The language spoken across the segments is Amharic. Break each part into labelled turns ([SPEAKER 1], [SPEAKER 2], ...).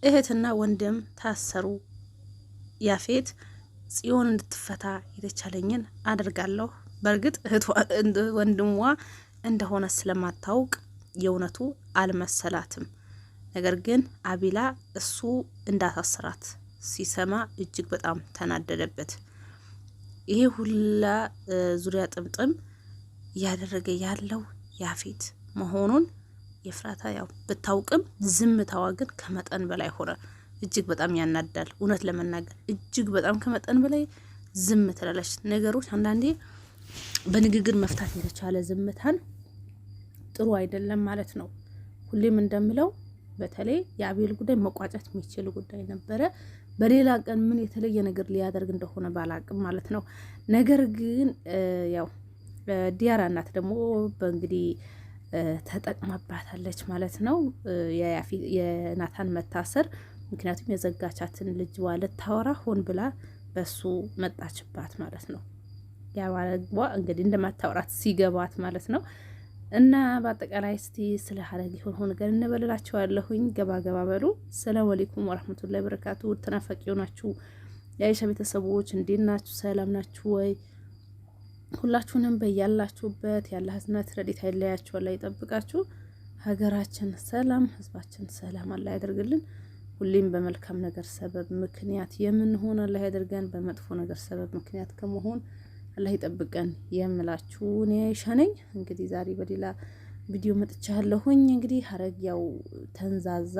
[SPEAKER 1] እህትና ወንድም ታሰሩ። ያፌት ጽዮን እንድትፈታ የተቻለኝን አድርጋለሁ። በእርግጥ ወንድሟ እንደሆነ ስለማታውቅ የእውነቱ አልመሰላትም። ነገር ግን አቢላ እሱ እንዳሳሰራት ሲሰማ እጅግ በጣም ተናደደበት። ይሄ ሁላ ዙሪያ ጥምጥም እያደረገ ያለው ያፌት መሆኑን ኤፍራታ ያው ብታውቅም ዝምታዋ ግን ከመጠን በላይ ሆነ። እጅግ በጣም ያናዳል። እውነት ለመናገር እጅግ በጣም ከመጠን በላይ ዝም ትላለች። ነገሮች አንዳንዴ በንግግር መፍታት የተቻለ ዝምታን ጥሩ አይደለም ማለት ነው። ሁሌም እንደምለው በተለይ የአቤል ጉዳይ መቋጨት የሚችል ጉዳይ ነበረ። በሌላ ቀን ምን የተለየ ነገር ሊያደርግ እንደሆነ ባላቅም ማለት ነው። ነገር ግን ያው ዲያራ እናት ደግሞ በእንግዲህ ተጠቅማባታለች ማለት ነው የናታን መታሰር። ምክንያቱም የዘጋቻትን ልጅ ልታወራ ሆን ብላ በሱ መጣችባት ማለት ነው። ያባለግቧ እንግዲህ እንደማታወራት ሲገባት ማለት ነው። እና በአጠቃላይ እስቲ ስለ ሀረግ የሆነ ነገር እንበልላችኋለሁኝ። ገባ ገባ በሉ። ሰላም አለይኩም ወራህመቱላሂ ወበረካቱ። ተናፋቂ ናችሁ የአይሻ ቤተሰቦች እንዴት ናችሁ? ሰላም ናችሁ ወይ? ሁላችሁንም በያላችሁበት ያለ ህዝነት ረዲት አይለያችሁ፣ አላህ ይጠብቃችሁ። ሀገራችን ሰላም፣ ህዝባችን ሰላም አላህ ያደርግልን። ሁሌም በመልካም ነገር ሰበብ ምክንያት የምንሆን አላህ ያደርገን። በመጥፎ ነገር ሰበብ ምክንያት ከመሆን አላህ ይጠብቀን የምላችሁ እኔ አይሻ ነኝ። እንግዲህ ዛሬ በሌላ ቪዲዮ መጥቻለሁኝ። እንግዲህ ሀረግ ያው ተንዛዛ።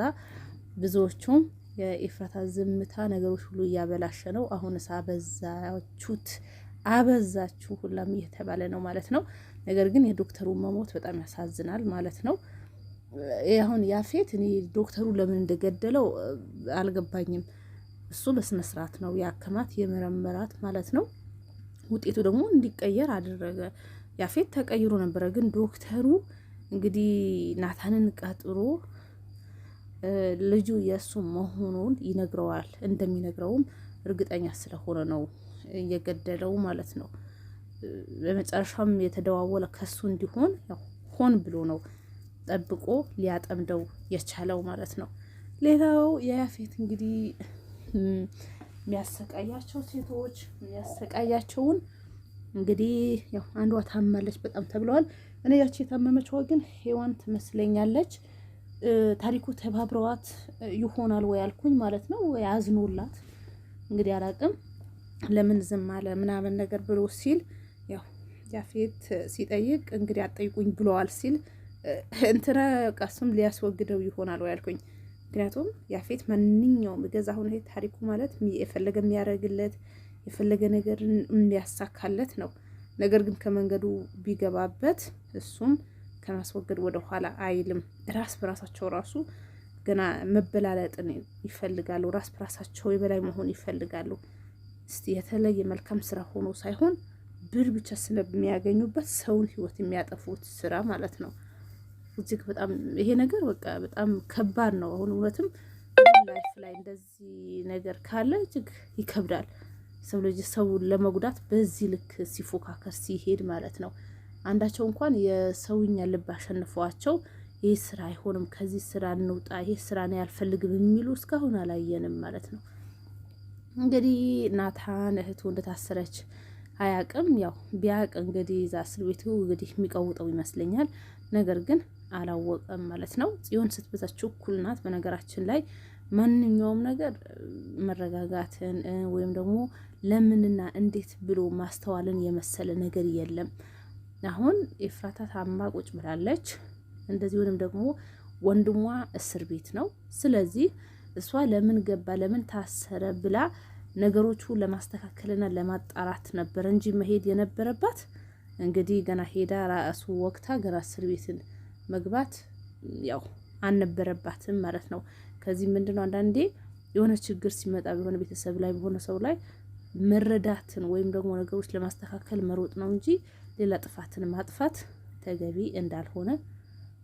[SPEAKER 1] ብዙዎቹም የኤፍራታ ዝምታ ነገሮች ሁሉ እያበላሸ ነው። አሁንስ አበዛችሁ ሁላም እየተባለ ነው ማለት ነው። ነገር ግን የዶክተሩ መሞት በጣም ያሳዝናል ማለት ነው። አሁን ያፌት እኔ ዶክተሩ ለምን እንደገደለው አልገባኝም። እሱ በስነ ስርዓት ነው ያከማት የመረመራት ማለት ነው። ውጤቱ ደግሞ እንዲቀየር አደረገ። ያፌት ተቀይሮ ነበረ፣ ግን ዶክተሩ እንግዲህ ናታንን ቀጥሮ ልጁ የእሱ መሆኑን ይነግረዋል። እንደሚነግረውም እርግጠኛ ስለሆነ ነው እየገደለው ማለት ነው። በመጨረሻም የተደዋወለ ከሱ እንዲሆን ያው ሆን ብሎ ነው ጠብቆ ሊያጠምደው የቻለው ማለት ነው። ሌላው የያፌት እንግዲህ የሚያሰቃያቸው ሴቶች የሚያሰቃያቸውን እንግዲህ ያው አንዷ ታማለች በጣም ተብለዋል። እኔ ያቺ የታመመችው ግን ሄዋን ትመስለኛለች። ታሪኩ ተባብረዋት ይሆናል ወይ አልኩኝ ማለት ነው። ወይ አዝኖላት እንግዲህ አላቅም ለምን ዝም አለ ምናምን ነገር ብሎ ሲል ያው ያፌት ሲጠይቅ እንግዲህ አጠይቁኝ ብለዋል ሲል እንትና ቃስም ሊያስወግደው ይሆናል ወይ አልኩኝ። ምክንያቱም ያፌት ማንኛውም ገዛ አሁን ይሄ ታሪኩ ማለት የፈለገ የሚያደርግለት የፈለገ ነገር የሚያሳካለት ነው። ነገር ግን ከመንገዱ ቢገባበት እሱም ከማስወገድ ወደ ኋላ አይልም። ራስ በራሳቸው ራሱ ገና መበላለጥን ይፈልጋሉ። ራስ በራሳቸው የበላይ መሆን ይፈልጋሉ። እስቲ የተለየ መልካም ስራ ሆኖ ሳይሆን ብር ብቻ ስለሚያገኙበት ሰውን ህይወት የሚያጠፉት ስራ ማለት ነው። እጅግ በጣም ይሄ ነገር በቃ በጣም ከባድ ነው። አሁን እውነትም ላይፍ ላይ እንደዚህ ነገር ካለ እጅግ ይከብዳል። ሰው ልጅ ሰውን ለመጉዳት በዚህ ልክ ሲፎካከር ሲሄድ ማለት ነው። አንዳቸው እንኳን የሰውኛ ልብ አሸንፈዋቸው ይህ ስራ አይሆንም፣ ከዚህ ስራ እንውጣ፣ ይህ ስራ ነው ያልፈልግም የሚሉ እስካሁን አላየንም ማለት ነው። እንግዲህ ናታን እህቱ እንደታሰረች አያቅም። ያው ቢያቅ እንግዲህ እዛ እስር ቤቱ እንግዲህ የሚቀውጠው ይመስለኛል። ነገር ግን አላወቀም ማለት ነው። ጽዮን ስትበዛች እኩል ናት። በነገራችን ላይ ማንኛውም ነገር መረጋጋትን ወይም ደግሞ ለምንና እንዴት ብሎ ማስተዋልን የመሰለ ነገር የለም። አሁን ኤፍራታ ታማ ቁጭ ብላለች። እንደዚሁንም ደግሞ ወንድሟ እስር ቤት ነው። ስለዚህ እሷ ለምን ገባ ለምን ታሰረ ብላ ነገሮቹ ለማስተካከልና ለማጣራት ነበር እንጂ መሄድ የነበረባት እንግዲህ ገና ሄዳ ራሱ ወቅታ ገና እስር ቤትን መግባት ያው አልነበረባትም ማለት ነው። ከዚህ ምንድነው አንዳንዴ የሆነ ችግር ሲመጣ በሆነ ቤተሰብ ላይ በሆነ ሰው ላይ መረዳትን ወይም ደግሞ ነገሮች ለማስተካከል መሮጥ ነው እንጂ ሌላ ጥፋትን ማጥፋት ተገቢ እንዳልሆነ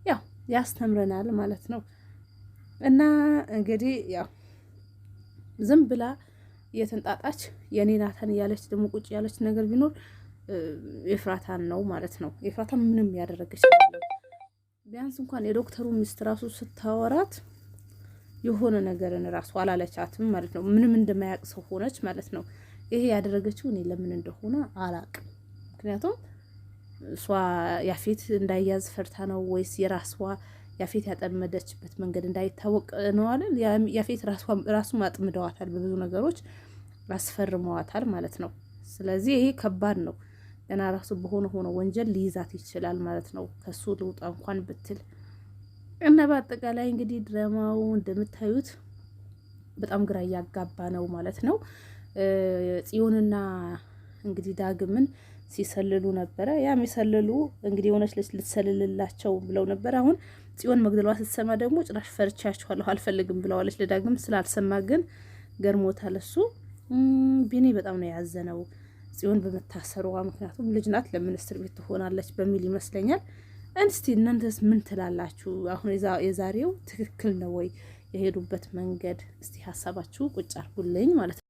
[SPEAKER 1] ያው ያስተምረናል ማለት ነው። እና እንግዲህ ያው ዝም ብላ እየተንጣጣች የኔ ናታን እያለች ደግሞ ቁጭ ያለች ነገር ቢኖር ኤፍራታን ነው ማለት ነው። ኤፍራታ ምንም ያደረገች ቢያንስ እንኳን የዶክተሩ ሚስት ራሱ ስታወራት የሆነ ነገርን ራሱ አላለቻትም ማለት ነው። ምንም እንደማያውቅ ሰው ሆነች ማለት ነው። ይሄ ያደረገችው እኔ ለምን እንደሆነ አላቅም። ምክንያቱም እሷ ያፌት እንዳያዝ ፈርታ ነው ወይስ የራስዋ ያፌት ያጠመደችበት መንገድ እንዳይታወቅ ነው አይደል? ያፌት ራሱ ማጥምደዋታል፣ በብዙ ነገሮች አስፈርመዋታል ማለት ነው። ስለዚህ ይሄ ከባድ ነው። ገና ራሱ በሆነ ወንጀል ሊይዛት ይችላል ማለት ነው፣ ከሱ ልውጣ እንኳን ብትል እና በአጠቃላይ እንግዲህ ድራማው እንደምታዩት በጣም ግራ እያጋባ ነው ማለት ነው። ጽዮንና እንግዲህ ዳግምን ሲሰልሉ ነበረ። ያም የሰልሉ እንግዲህ የሆነች ልትሰልልላቸው ብለው ነበር። አሁን ጽዮን መግደሏ ስትሰማ ደግሞ ጭራሽ ፈርቻችኋለሁ አልፈልግም ብለዋለች። ለዳግም ስላልሰማ ግን ገርሞታል እሱ። ቢኒ በጣም ነው ያዘነው ጽዮን በመታሰሯ። ምክንያቱም ልጅ ናት፣ ለምን እስር ቤት ትሆናለች በሚል ይመስለኛል። እስቲ እናንተስ ምን ትላላችሁ? አሁን የዛሬው ትክክል ነው ወይ የሄዱበት መንገድ? እስቲ ሀሳባችሁ ቁጭ አርጉልኝ ማለት ነው።